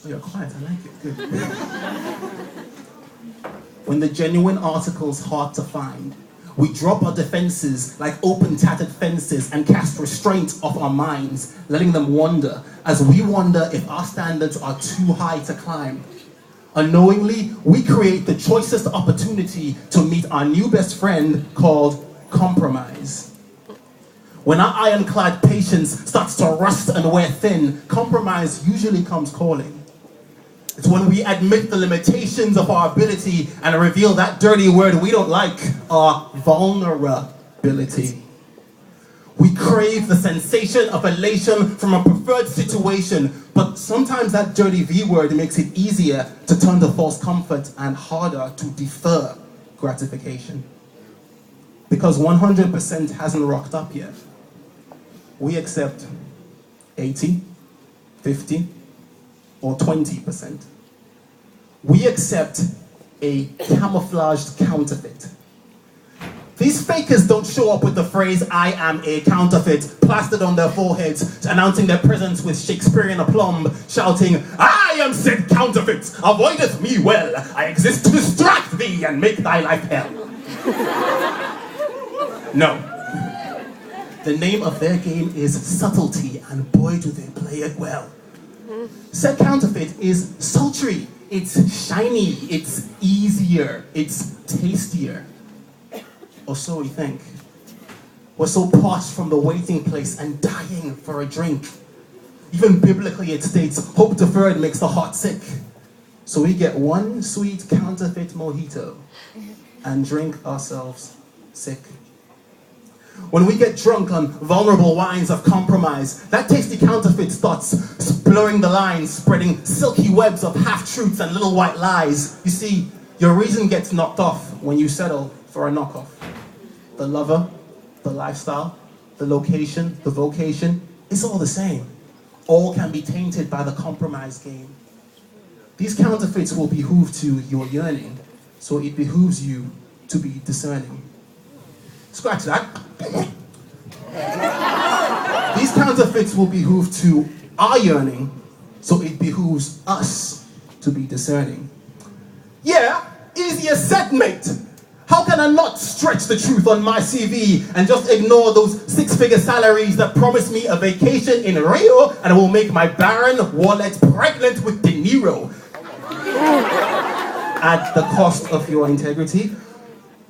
Oh, you're quiet, I like it, good. When the genuine article's hard to find, we drop our defenses like open tattered fences and cast restraint off our minds, letting them wander as we wonder if our standards are too high to climb. Unknowingly, we create the choicest opportunity to meet our new best friend called compromise. When our ironclad patience starts to rust and wear thin, compromise usually comes calling. It's when we admit the limitations of our ability and reveal that dirty word we don't like, our vulnerability. We crave the sensation of elation from a preferred situation, but sometimes that dirty V word makes it easier to turn to false comfort and harder to defer gratification. Because 100% hasn't rocked up yet. We accept 80, 50, or 20%. We accept a camouflaged counterfeit. These fakers don't show up with the phrase, "I am a counterfeit," plastered on their foreheads, announcing their presence with Shakespearean aplomb, shouting, "I am said counterfeit, avoideth me well, I exist to distract thee and make thy life hell." No. The name of their game is subtlety, and boy do they play it well. Said counterfeit is sultry, it's shiny, it's easier, it's tastier. Or so we think. We're so parched from the waiting place and dying for a drink. Even biblically it states, hope deferred makes the heart sick. So we get one sweet counterfeit mojito and drink ourselves sick. When we get drunk on vulnerable wines of compromise, that tasty counterfeit starts blurring the lines, spreading silky webs of half-truths and little white lies. You see, your reason gets knocked off when you settle for a knockoff. The lover, the lifestyle, the location, the vocation, it's all the same. All can be tainted by the compromise game. These counterfeits will behoove to your yearning, so it behooves you to be discerning. Scratch that. These counterfeits will behoove to our yearning, so it behooves us to be discerning. Yeah, easier said, mate. How can I not stretch the truth on my CV and just ignore those six-figure salaries that promise me a vacation in Rio and will make my barren wallet pregnant with De Niro? At the cost of your integrity?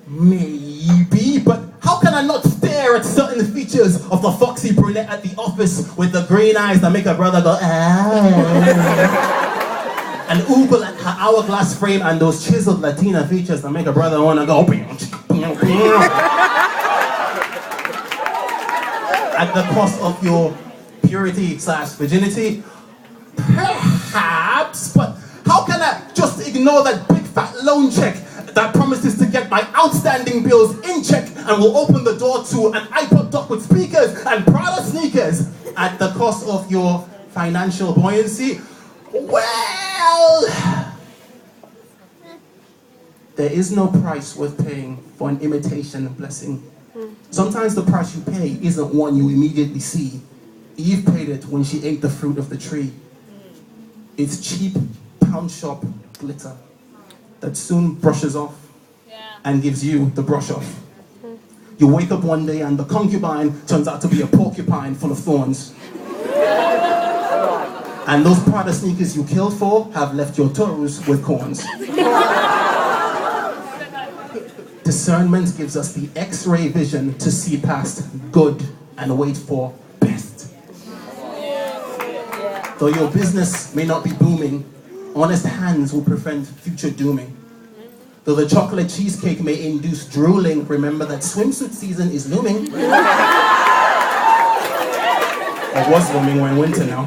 Maybe, but how can I not stare at certain features of the foxy brunette at the office with the green eyes that make a brother go, ah? And oogle at her hourglass frame and those chiseled Latina features that make a brother want to go, at the cost of your purity/virginity? Perhaps, but how can I just ignore that big fat loan check that promises to get my outstanding bills in check and will open the door to an iPod dock with speakers and Prada sneakers at the cost of your financial buoyancy? Well, there is no price worth paying for an imitation blessing. Sometimes the price you pay isn't one you immediately see. Eve paid it when she ate the fruit of the tree. It's cheap pound shop glitter that soon brushes off and gives you the brush off. You wake up one day and the concubine turns out to be a porcupine full of thorns. And those Prada sneakers you killed for have left your toes with corns. Discernment gives us the X-ray vision to see past good and wait for best. Though your business may not be booming, honest hands will prevent future dooming. Though the chocolate cheesecake may induce drooling, remember that swimsuit season is looming. Or was looming, we're in winter now.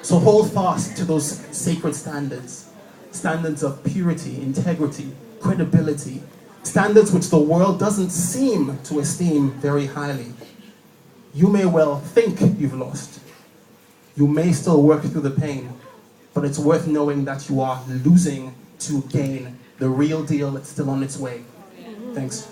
So hold fast to those sacred standards. Standards of purity, integrity, credibility. Standards which the world doesn't seem to esteem very highly. You may well think you've lost. You may still work through the pain, but it's worth knowing that you are losing to gain the real deal that's still on its way. Thanks.